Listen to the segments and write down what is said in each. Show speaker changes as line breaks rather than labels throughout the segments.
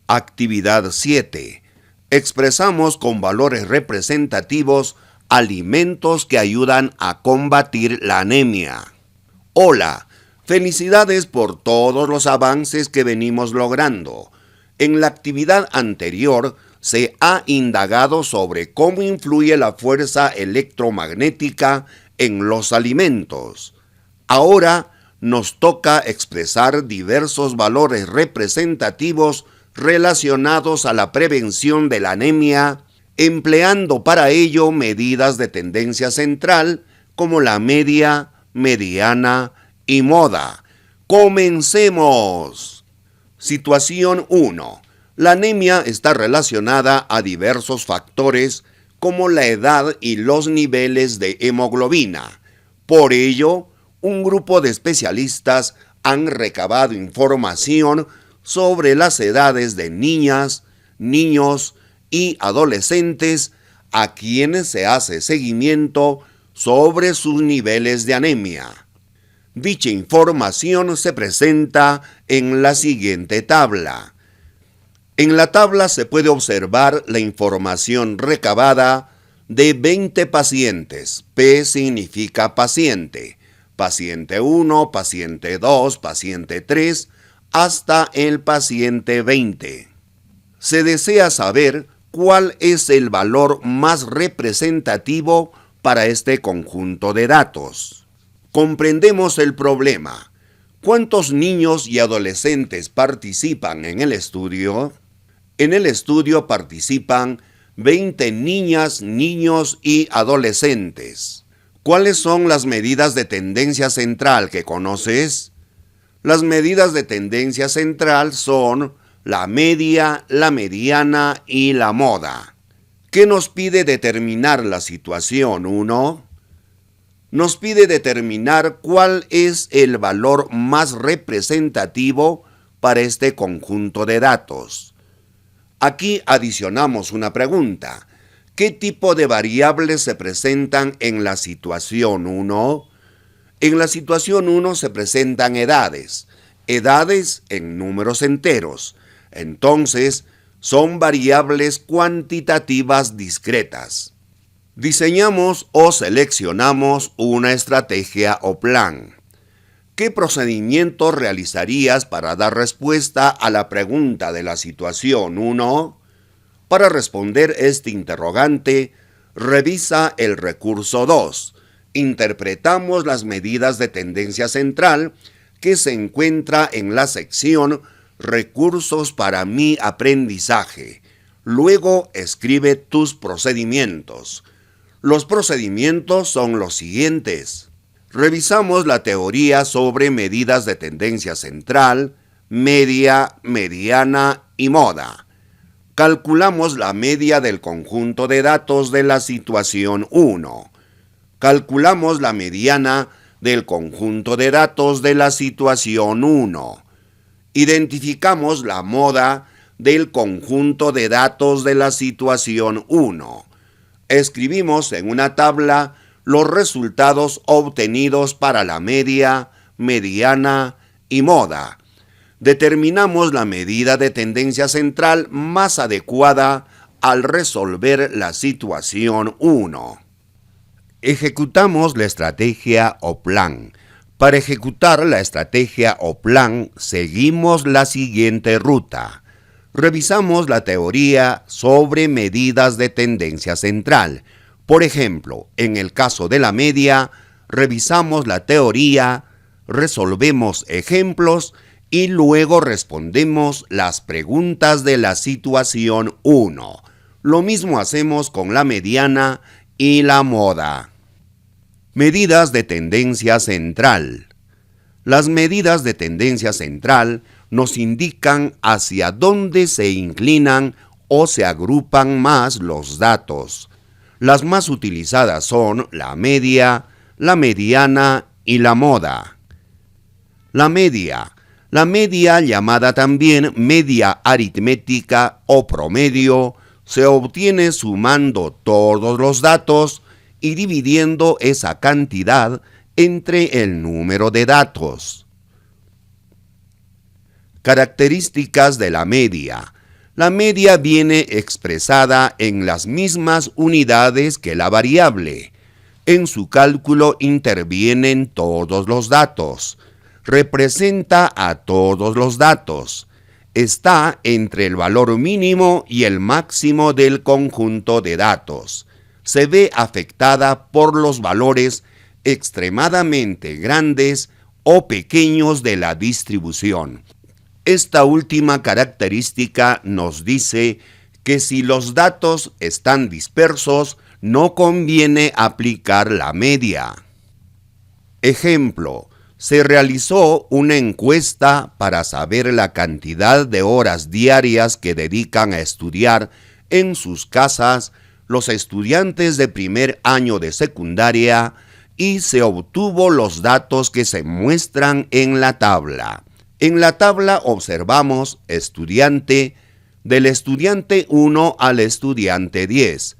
Actividad 7. Expresamos con valores representativos alimentos que ayudan a combatir la anemia. Hola, felicidades por todos los avances que venimos logrando. En la actividad anterior se ha indagado sobre cómo influye la fuerza electromagnética en los alimentos. Ahora nos toca expresar diversos valores representativos relacionados a la prevención de la anemia, empleando para ello medidas de tendencia central como la media, mediana y moda. ¡Comencemos! Situación 1. La anemia está relacionada a diversos factores como la edad y los niveles de hemoglobina. Por ello, un grupo de especialistas han recabado información sobre las edades de niñas, niños y adolescentes a quienes se hace seguimiento sobre sus niveles de anemia. Dicha información se presenta en la siguiente tabla. En la tabla se puede observar la información recabada de 20 pacientes. P significa paciente. Paciente 1, paciente 2, paciente 3, hasta el paciente 20. Se desea saber cuál es el valor más representativo para este conjunto de datos. Comprendemos el problema. ¿Cuántos niños y adolescentes participan en el estudio? En el estudio participan 20 niñas, niños y adolescentes. ¿Cuáles son las medidas de tendencia central que conoces? Las medidas de tendencia central son la media, la mediana y la moda. ¿Qué nos pide determinar la situación 1? Nos pide determinar cuál es el valor más representativo para este conjunto de datos. Aquí adicionamos una pregunta. ¿Qué tipo de variables se presentan en la situación 1? En la situación 1 se presentan edades en números enteros. Entonces, son variables cuantitativas discretas. Diseñamos o seleccionamos una estrategia o plan. ¿Qué procedimiento realizarías para dar respuesta a la pregunta de la situación 1? Para responder este interrogante, revisa el recurso 2. Interpretamos las medidas de tendencia central que se encuentra en la sección Recursos para mi aprendizaje. Luego escribe tus procedimientos. Los procedimientos son los siguientes. Revisamos la teoría sobre medidas de tendencia central, media, mediana y moda. Calculamos la media del conjunto de datos de la situación 1. Calculamos la mediana del conjunto de datos de la situación 1. Identificamos la moda del conjunto de datos de la situación 1. Escribimos en una tabla los resultados obtenidos para la media, mediana y moda. Determinamos la medida de tendencia central más adecuada al resolver la situación 1. Ejecutamos la estrategia o plan. Para ejecutar la estrategia o plan, seguimos la siguiente ruta. Revisamos la teoría sobre medidas de tendencia central. Por ejemplo, en el caso de la media, revisamos la teoría, resolvemos ejemplos y luego respondemos las preguntas de la situación 1. Lo mismo hacemos con la mediana y la moda. Medidas de tendencia central. Las medidas de tendencia central nos indican hacia dónde se inclinan o se agrupan más los datos. Las más utilizadas son la media, la mediana y la moda. La media, llamada también media aritmética o promedio, se obtiene sumando todos los datos y dividiendo esa cantidad entre el número de datos. Características de la media. La media viene expresada en las mismas unidades que la variable. En su cálculo intervienen todos los datos. Representa a todos los datos. Está entre el valor mínimo y el máximo del conjunto de datos. Se ve afectada por los valores extremadamente grandes o pequeños de la distribución. Esta última característica nos dice que si los datos están dispersos, no conviene aplicar la media. Ejemplo: se realizó una encuesta para saber la cantidad de horas diarias que dedican a estudiar en sus casas los estudiantes de primer año de secundaria y se obtuvo los datos que se muestran en la tabla. En la tabla observamos estudiante, del estudiante 1 al estudiante 10.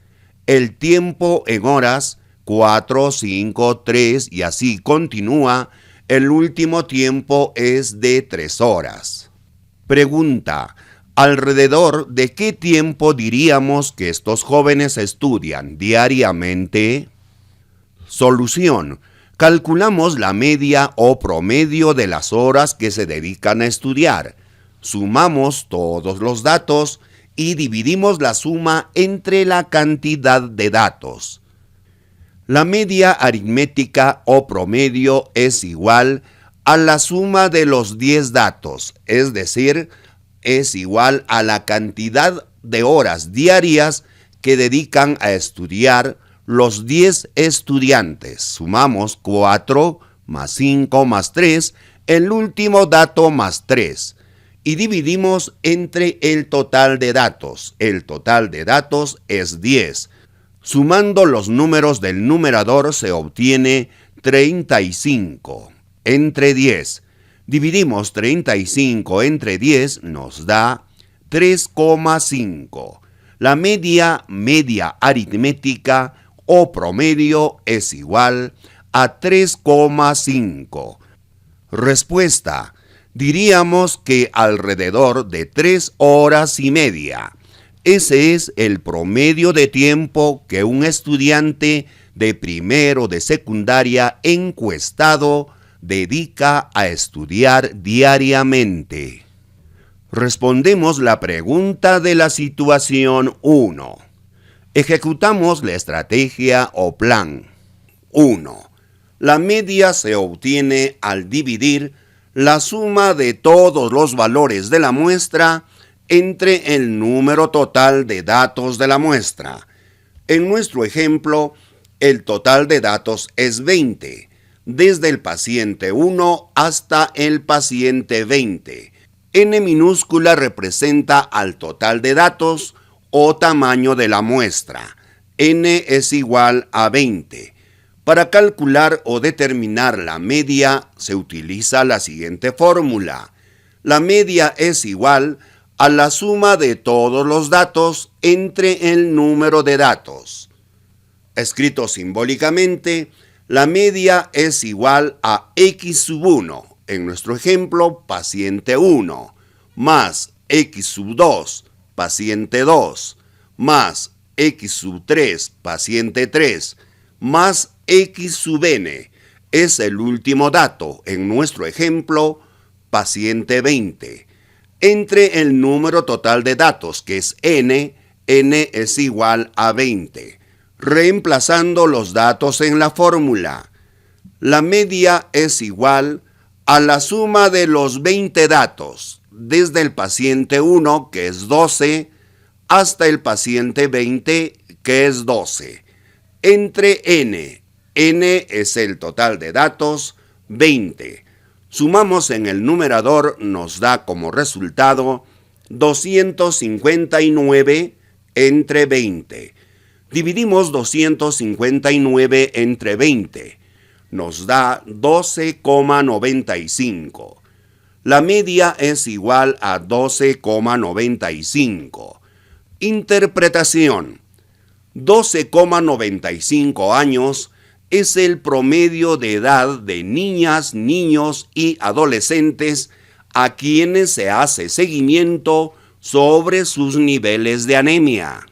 El tiempo en horas, 4, 5, 3 y así continúa. El último tiempo es de 3 horas. Pregunta: ¿alrededor de qué tiempo diríamos que estos jóvenes estudian diariamente? Solución: calculamos la media o promedio de las horas que se dedican a estudiar. Sumamos todos los datos y dividimos la suma entre la cantidad de datos. La media aritmética o promedio es igual a la suma de los 10 datos, es decir, es igual a la cantidad de horas diarias que dedican a estudiar los 10 estudiantes. Sumamos 4 más 5 más 3, el último dato más 3. Y dividimos entre el total de datos. El total de datos es 10. Sumando los números del numerador se obtiene 35 entre 10. Dividimos 35 entre 10, nos da 3,5. La media aritmética o promedio es igual a 3,5. Respuesta: diríamos que alrededor de 3 horas y media. Ese es el promedio de tiempo que un estudiante de primero de secundaria encuestado dedica a estudiar diariamente. Respondemos la pregunta de la situación 1. Ejecutamos la estrategia o plan. 1. La media se obtiene al dividir la suma de todos los valores de la muestra entre el número total de datos de la muestra. En nuestro ejemplo, el total de datos es 20, desde el paciente 1 hasta el paciente 20. N minúscula representa al total de datos o tamaño de la muestra. N es igual a 20. Para calcular o determinar la media se utiliza la siguiente fórmula. La media es igual a la suma de todos los datos entre el número de datos. Escrito simbólicamente, la media es igual a x sub 1, en nuestro ejemplo, paciente 1, más x sub 2, paciente 2, más x sub 3, paciente 3, más x sub n, es el último dato, en nuestro ejemplo, paciente 20. Entre el número total de datos, que es n es igual a 20. Reemplazando los datos en la fórmula, la media es igual a la suma de los 20 datos, desde el paciente 1, que es 12, hasta el paciente 20, que es 12. Entre n es el total de datos, 20. Sumamos en el numerador, nos da como resultado 259 entre 20. Dividimos 259 entre 20. Nos da 12,95. La media es igual a 12,95. Interpretación: 12,95 años es el promedio de edad de niñas, niños y adolescentes a quienes se hace seguimiento sobre sus niveles de anemia.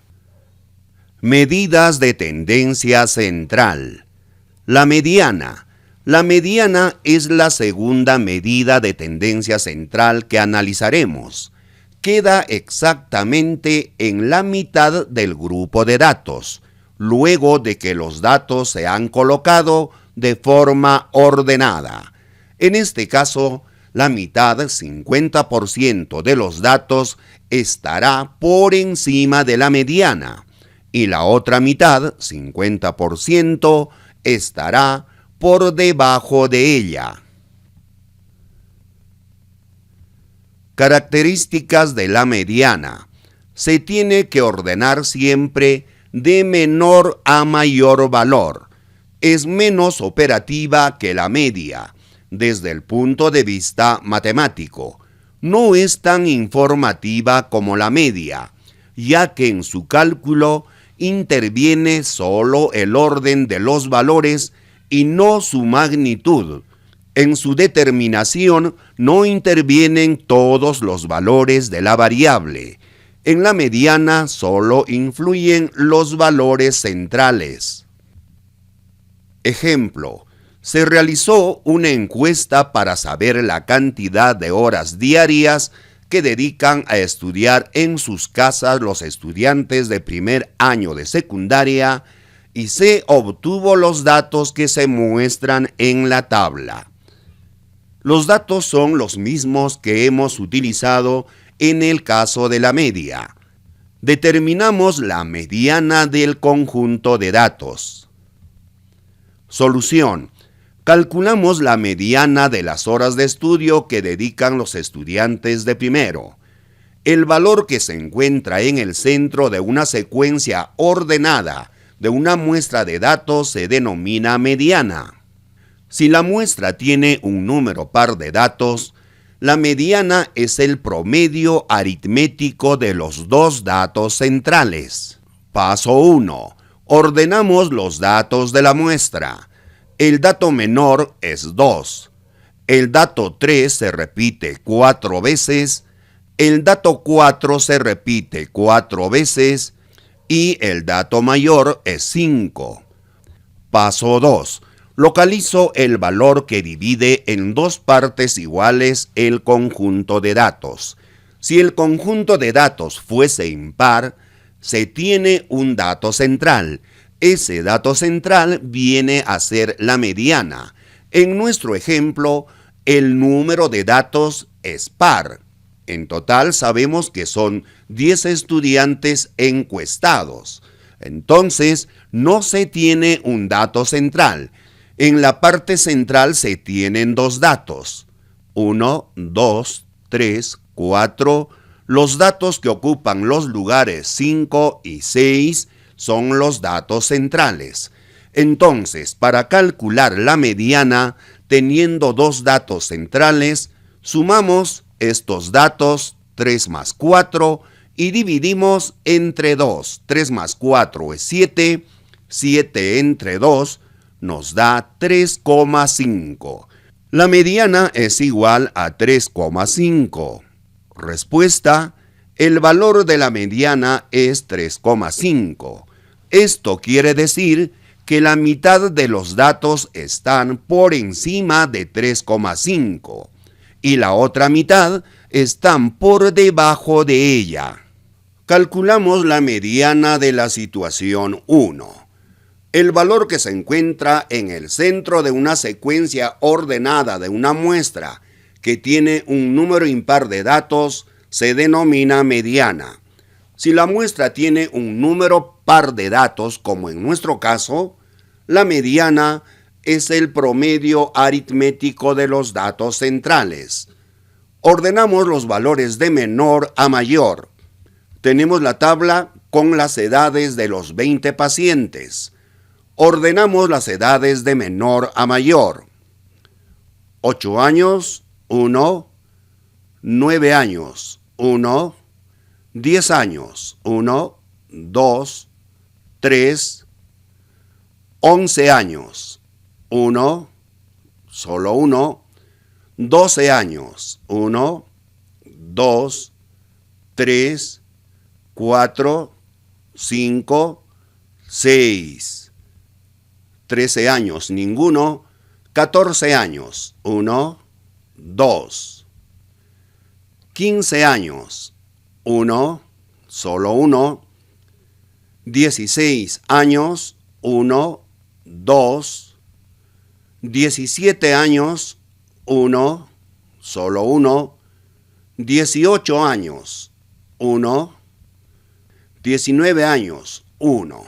Medidas de tendencia central. La mediana. La mediana es la segunda medida de tendencia central que analizaremos. Queda exactamente en la mitad del grupo de datos, luego de que los datos se han colocado de forma ordenada. En este caso, la mitad, 50% de los datos, estará por encima de la mediana y la otra mitad, 50%, estará por debajo de ella. Características de la mediana. Se tiene que ordenar siempre de menor a mayor valor. Es menos operativa que la media, desde el punto de vista matemático. No es tan informativa como la media, ya que en su cálculo interviene solo el orden de los valores y no su magnitud. En su determinación no intervienen todos los valores de la variable. En la mediana solo influyen los valores centrales. Ejemplo: se realizó una encuesta para saber la cantidad de horas diarias que dedican a estudiar en sus casas los estudiantes de primer año de secundaria y se obtuvo los datos que se muestran en la tabla. Los datos son los mismos que hemos utilizado en el caso de la media. Determinamos la mediana del conjunto de datos. Solución: calculamos la mediana de las horas de estudio que dedican los estudiantes de primero. El valor que se encuentra en el centro de una secuencia ordenada de una muestra de datos se denomina mediana. Si la muestra tiene un número par de datos, la mediana es el promedio aritmético de los dos datos centrales. Paso 1. Ordenamos los datos de la muestra. El dato menor es 2. El dato 3 se repite 4 veces. El dato 4 se repite 4 veces. Y el dato mayor es 5. Paso 2. Localizo el valor que divide en dos partes iguales el conjunto de datos. Si el conjunto de datos fuese impar, se tiene un dato central. Ese dato central viene a ser la mediana. En nuestro ejemplo, el número de datos es par. En total sabemos que son 10 estudiantes encuestados. Entonces, no se tiene un dato central. En la parte central se tienen dos datos. 1, 2, 3, 4. Los datos que ocupan los lugares 5 y 6 son los datos centrales. Entonces, para calcular la mediana, teniendo dos datos centrales, sumamos estos datos, 3 más 4, y dividimos entre 2. 3 más 4 es 7, 7 entre 2 nos da 3,5. La mediana es igual a 3,5. Respuesta: el valor de la mediana es 3,5. Esto quiere decir que la mitad de los datos están por encima de 3,5 y la otra mitad están por debajo de ella. Calculamos la mediana de la situación 1. El valor que se encuentra en el centro de una secuencia ordenada de una muestra que tiene un número impar de datos se denomina mediana. Si la muestra tiene un número par de datos, como en nuestro caso, la mediana es el promedio aritmético de los datos centrales. Ordenamos los valores de menor a mayor. Tenemos la tabla con las edades de los 20 pacientes. Ordenamos las edades de menor a mayor. 8 años, 1. 9 años, 1. 10 años, 1, 2, 3. 11 años, 1, solo 1. 12 años, 1, 2, 3, 4, 5, 6. 13 años, ninguno. 14 años, 1, 2. 15 años, 1, solo 1. 16 años, 1, 2. 17 años, 1, solo 1. 18 años, 1. 19 años, 1.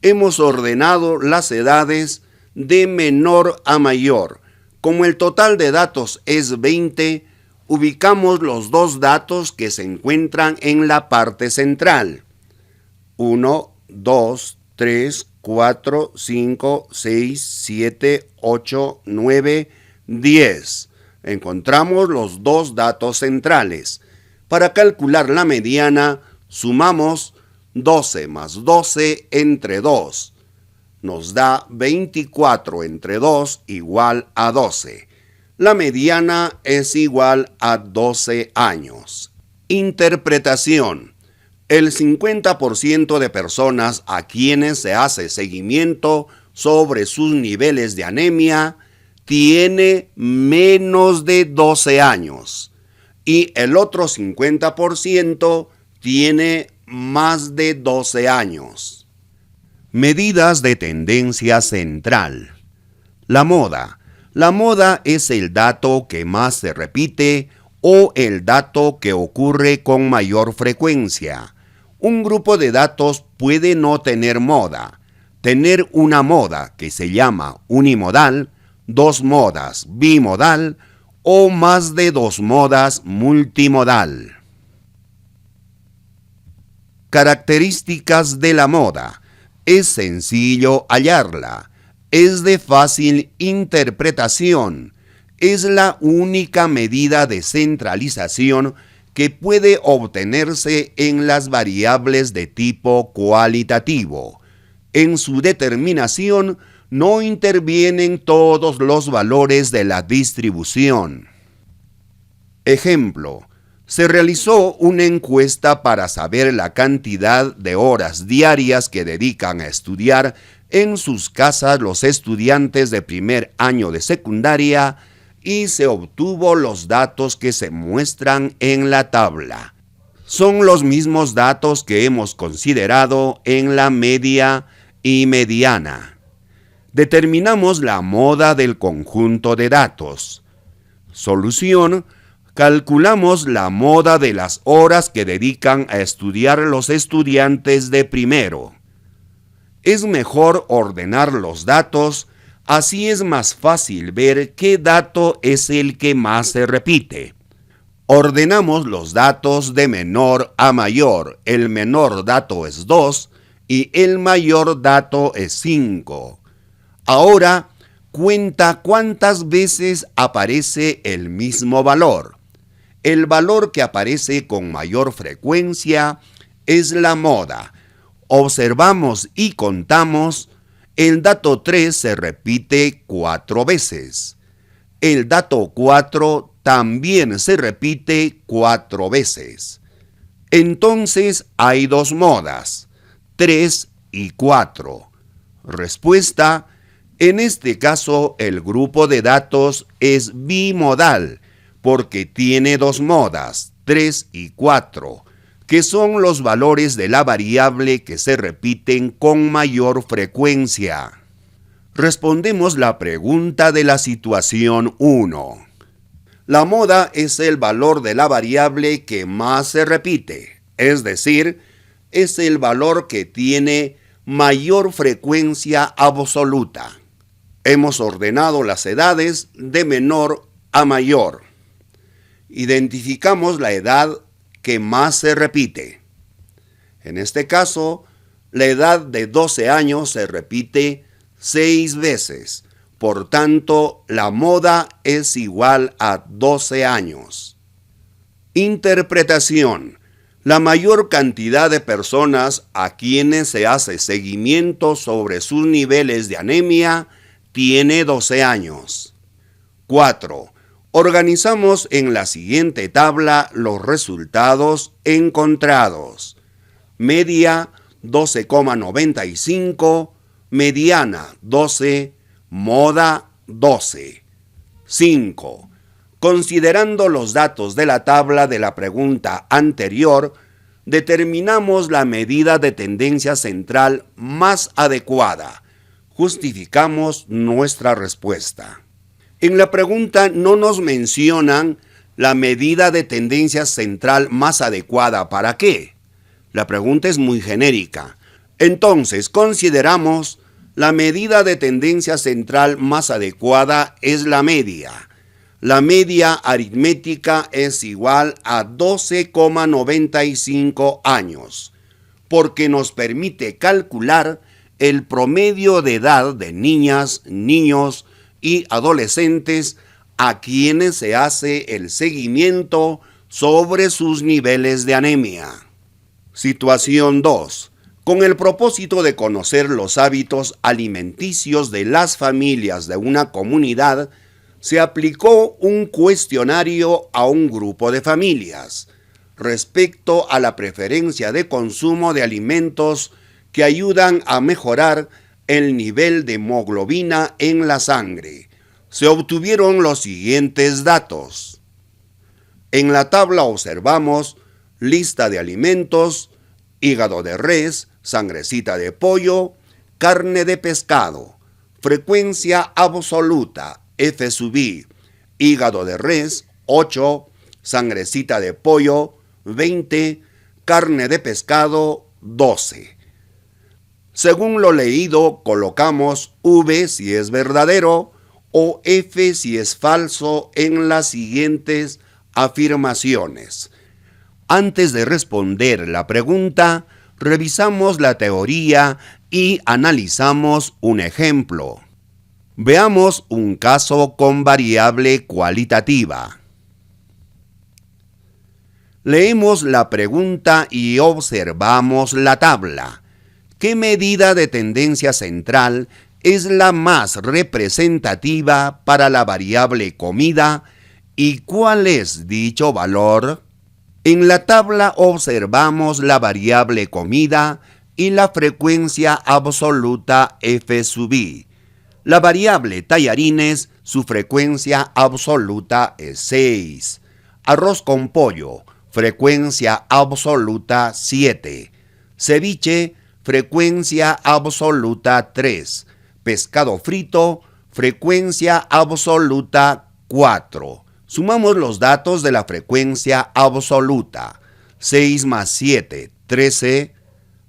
Hemos ordenado las edades de menor a mayor. Como el total de datos es 20, ubicamos los dos datos que se encuentran en la parte central. 1, 2, 3, 4, 5, 6, 7, 8, 9, 10. Encontramos los dos datos centrales. Para calcular la mediana, sumamos 12 más 12 entre 2. Nos da 24 entre 2 igual a 12. La mediana es igual a 12 años. Interpretación. El 50% de personas a quienes se hace seguimiento sobre sus niveles de anemia tiene menos de 12 años y el otro 50% tiene más de 12 años. Medidas de tendencia central. La moda. La moda es el dato que más se repite o el dato que ocurre con mayor frecuencia. Un grupo de datos puede no tener moda, tener una moda que se llama unimodal, dos modas bimodal o más de dos modas multimodal. Características de la moda. Es sencillo hallarla. Es de fácil interpretación. Es la única medida de centralización que puede obtenerse en las variables de tipo cualitativo. En su determinación no intervienen todos los valores de la distribución. Ejemplo. Se realizó una encuesta para saber la cantidad de horas diarias que dedican a estudiar en sus casas los estudiantes de primer año de secundaria y se obtuvo los datos que se muestran en la tabla. Son los mismos datos que hemos considerado en la media y mediana. Determinamos la moda del conjunto de datos. Solución. Calculamos la moda de las horas que dedican a estudiar los estudiantes de primero. Es mejor ordenar los datos, así es más fácil ver qué dato es el que más se repite. Ordenamos los datos de menor a mayor. El menor dato es 2 y el mayor dato es 5. Ahora, cuenta cuántas veces aparece el mismo valor. El valor que aparece con mayor frecuencia es la moda. Observamos y contamos. El dato 3 se repite 4 veces. El dato 4 también se repite 4 veces. Entonces hay dos modas, 3 y 4. Respuesta: en este caso el grupo de datos es bimodal, porque tiene dos modas, 3 y 4, que son los valores de la variable que se repiten con mayor frecuencia. Respondemos la pregunta de la situación 1. La moda es el valor de la variable que más se repite, es decir, es el valor que tiene mayor frecuencia absoluta. Hemos ordenado las edades de menor a mayor. Identificamos la edad que más se repite. En este caso, la edad de 12 años se repite 6 veces. Por tanto, la moda es igual a 12 años. Interpretación. La mayor cantidad de personas a quienes se hace seguimiento sobre sus niveles de anemia tiene 12 años. 4. Organizamos en la siguiente tabla los resultados encontrados. Media 12,95, mediana 12, moda 12. 5. Considerando los datos de la tabla de la pregunta anterior, determinamos la medida de tendencia central más adecuada. Justificamos nuestra respuesta. En la pregunta no nos mencionan la medida de tendencia central más adecuada. ¿Para qué? La pregunta es muy genérica. Entonces, consideramos la medida de tendencia central más adecuada es la media. La media aritmética es igual a 12,95 años, porque nos permite calcular el promedio de edad de niñas, niños y adolescentes a quienes se hace el seguimiento sobre sus niveles de anemia. Situación 2. Con el propósito de conocer los hábitos alimenticios de las familias de una comunidad, se aplicó un cuestionario a un grupo de familias respecto a la preferencia de consumo de alimentos que ayudan a mejorar el nivel de hemoglobina en la sangre. Se obtuvieron los siguientes datos. En la tabla observamos lista de alimentos, hígado de res, sangrecita de pollo, carne de pescado, frecuencia absoluta, F sub I, hígado de res, 8, sangrecita de pollo, 20, carne de pescado, 12. Según lo leído, colocamos V si es verdadero o F si es falso en las siguientes afirmaciones. Antes de responder la pregunta, revisamos la teoría y analizamos un ejemplo. Veamos un caso con variable cualitativa. Leemos la pregunta y observamos la tabla. ¿Qué medida de tendencia central es la más representativa para la variable comida y cuál es dicho valor? En la tabla observamos la variable comida y la frecuencia absoluta F sub I. La variable tallarines, su frecuencia absoluta es 6. Arroz con pollo, frecuencia absoluta 7. Ceviche, frecuencia absoluta 3. Pescado frito, frecuencia absoluta 4. Sumamos los datos de la frecuencia absoluta. 6 más 7, 13,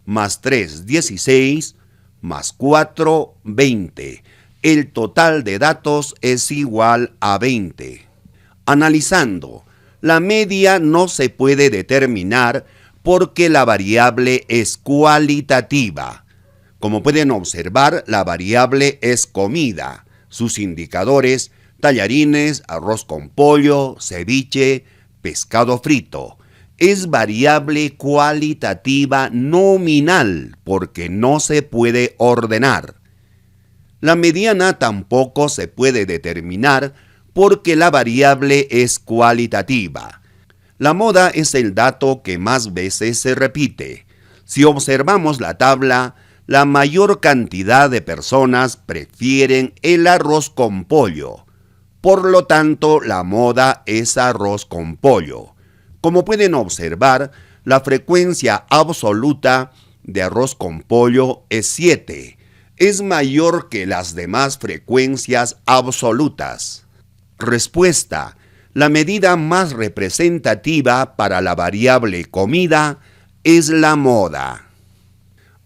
más 3, 16, más 4, 20. El total de datos es igual a 20. Analizando, la media no se puede determinar porque la variable es cualitativa. Como pueden observar, la variable es comida. Sus indicadores: tallarines, arroz con pollo, ceviche, pescado frito. Es variable cualitativa nominal porque no se puede ordenar. La mediana tampoco se puede determinar porque la variable es cualitativa. La moda es el dato que más veces se repite. Si observamos la tabla, la mayor cantidad de personas prefieren el arroz con pollo. Por lo tanto, la moda es arroz con pollo. Como pueden observar, la frecuencia absoluta de arroz con pollo es 7. Es mayor que las demás frecuencias absolutas. Respuesta: la medida más representativa para la variable comida es la moda.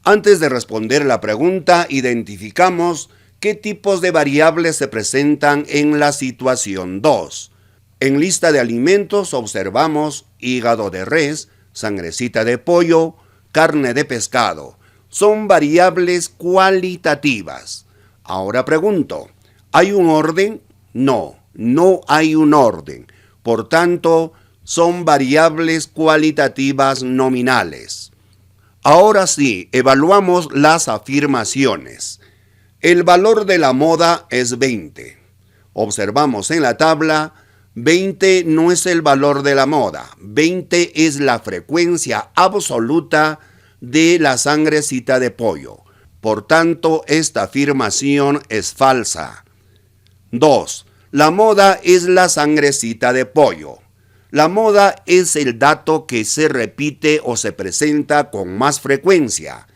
Antes de responder la pregunta, identificamos qué tipos de variables se presentan en la situación 2. En lista de alimentos observamos hígado de res, sangrecita de pollo, carne de pescado. Son variables cualitativas. Ahora pregunto, ¿hay un orden? No hay un orden. Por tanto, son variables cualitativas nominales. Ahora sí, evaluamos las afirmaciones. El valor de la moda es 20. Observamos en la tabla, 20 no es el valor de la moda. 20 es la frecuencia absoluta de la sangrecita de pollo. Por tanto, esta afirmación es falsa. 2. La moda es la sangrecita de pollo. La moda es el dato que se repite o se presenta con más frecuencia.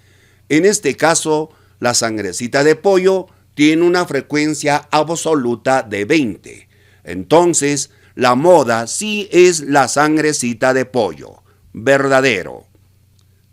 En este caso, la sangrecita de pollo tiene una frecuencia absoluta de 20. Entonces, la moda sí es la sangrecita de pollo. Verdadero.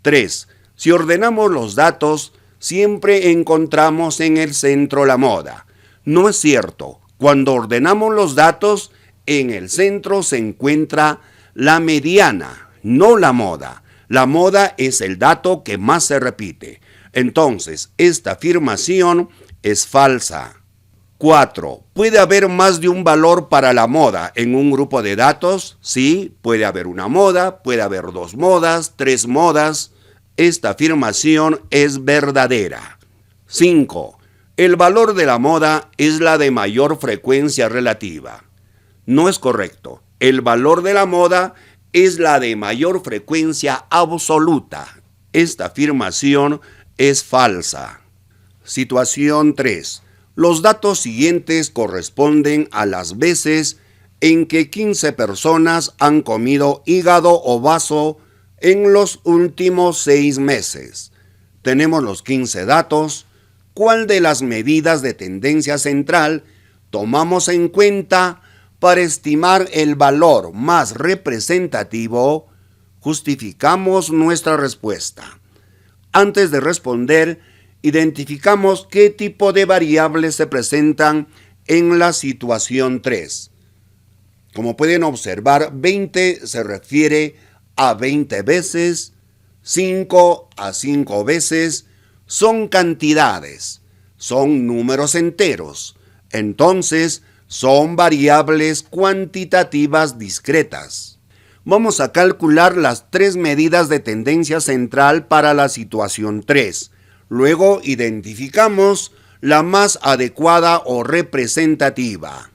3. Si ordenamos los datos, siempre encontramos en el centro la moda. No es cierto. Cuando ordenamos los datos, en el centro se encuentra la mediana, no la moda. La moda es el dato que más se repite. Entonces, esta afirmación es falsa. 4. ¿Puede haber más de un valor para la moda en un grupo de datos? Sí, puede haber una moda, puede haber 2 modas, 3 modas. Esta afirmación es verdadera. 5. El valor de la moda es la de mayor frecuencia relativa. No es correcto. El valor de la moda es la de mayor frecuencia absoluta. Esta afirmación es falsa. Situación 3. Los datos siguientes corresponden a las veces en que 15 personas han comido hígado o vaso en los últimos 6 meses. Tenemos los 15 datos. ¿Cuál de las medidas de tendencia central tomamos en cuenta para estimar el valor más representativo? Justificamos nuestra respuesta. Antes de responder, identificamos qué tipo de variables se presentan en la situación 3. Como pueden observar, 20 se refiere a 20 veces, 5 a 5 veces, son cantidades, son números enteros, entonces son variables cuantitativas discretas. Vamos a calcular las 3 medidas de tendencia central para la situación 3. Luego identificamos la más adecuada o representativa.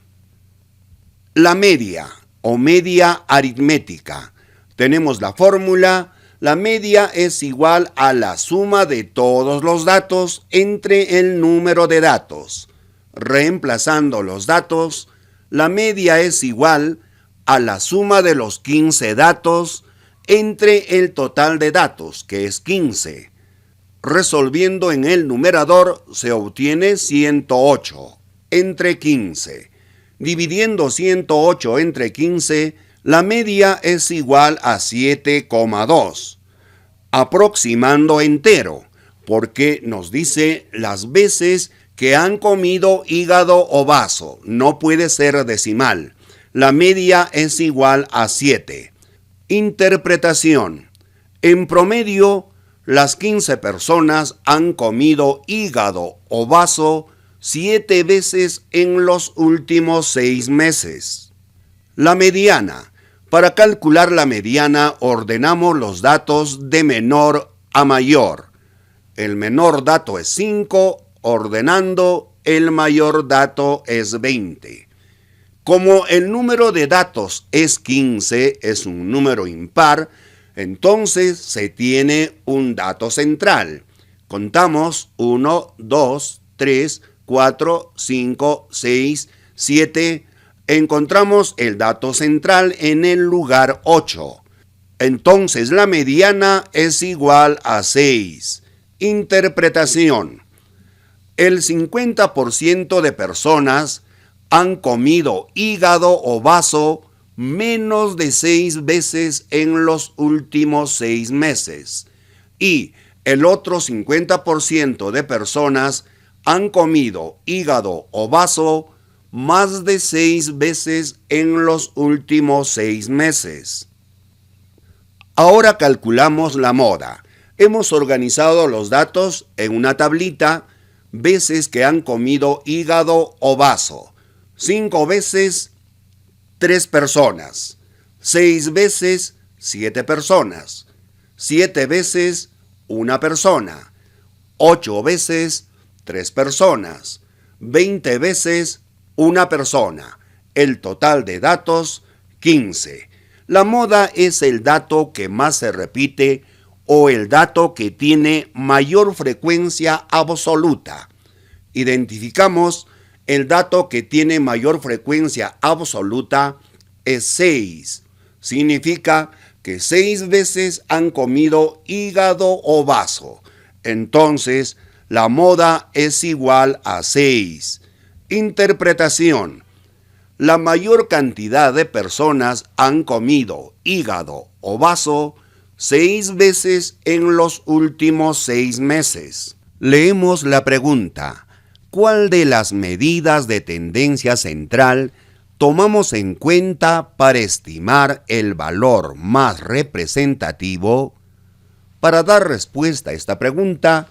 La media o media aritmética. Tenemos la fórmula. La media es igual a la suma de todos los datos entre el número de datos. Reemplazando los datos, la media es igual a la suma de los 15 datos entre el total de datos, que es 15. Resolviendo en el numerador se obtiene 108 entre 15. Dividiendo 108 entre 15, la media es igual a 7,2. Aproximando entero, porque nos dice las veces que han comido hígado o vaso. No puede ser decimal. La media es igual a 7. Interpretación. En promedio, las 15 personas han comido hígado o vaso 7 veces en los últimos 6 meses. La mediana. Para calcular la mediana, ordenamos los datos de menor a mayor. El menor dato es 5, ordenando, el mayor dato es 20. Como el número de datos es 15, es un número impar, entonces se tiene un dato central. Contamos 1, 2, 3, 4, 5, 6, 7. Encontramos el dato central en el lugar 8. Entonces la mediana es igual a 6. Interpretación. El 50% de personas han comido hígado o vaso menos de 6 veces en los últimos 6 meses. Y el otro 50% de personas han comido hígado o vaso más de 6 veces en los últimos 6 meses. Ahora calculamos la moda. Hemos organizado los datos en una tablita, veces que han comido hígado o vaso. 5 veces, 3 personas. 6 veces, 7 personas. 7 veces, 1 persona. 8 veces, 3 personas. 20 veces, 1 persona. El total de datos, 15. La moda es el dato que más se repite o el dato que tiene mayor frecuencia absoluta. Identificamos el dato que tiene mayor frecuencia absoluta es 6. Significa que 6 veces han comido hígado o vaso. Entonces, la moda es igual a 6. Interpretación. La mayor cantidad de personas han comido hígado o vaso 6 veces en los últimos 6 meses. Leemos la pregunta. ¿Cuál de las medidas de tendencia central tomamos en cuenta para estimar el valor más representativo? Para dar respuesta a esta pregunta,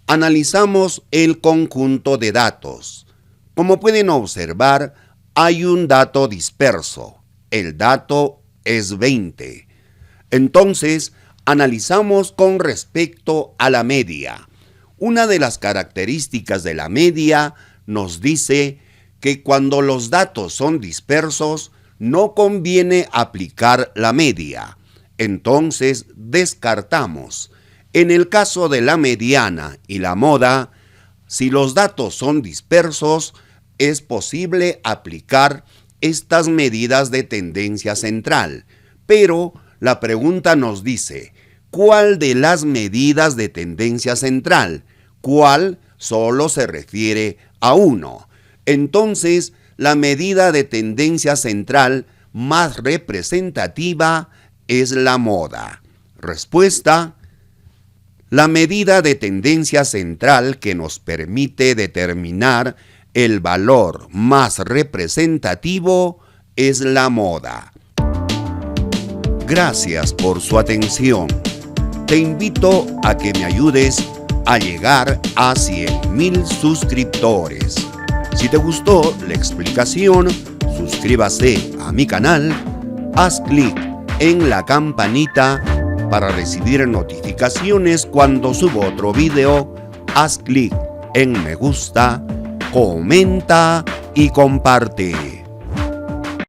analizamos el conjunto de datos. Como pueden observar, hay un dato disperso. El dato es 20. Entonces, analizamos con respecto a la media. Una de las características de la media nos dice que cuando los datos son dispersos, no conviene aplicar la media. Entonces, descartamos. En el caso de la mediana y la moda, si los datos son dispersos, es posible aplicar estas medidas de tendencia central. Pero la pregunta nos dice, ¿cuál de las medidas de tendencia central? ¿Cuál solo se refiere a uno? Entonces, la medida de tendencia central más representativa es la moda. Respuesta: la medida de tendencia central que nos permite determinar el valor más representativo es la moda. Gracias por su atención. Te invito a que me ayudes a llegar a 100,000 suscriptores. Si te gustó la explicación, suscríbase a mi canal, haz clic en la campanita para recibir notificaciones cuando subo otro video, haz clic en me gusta, comenta y comparte.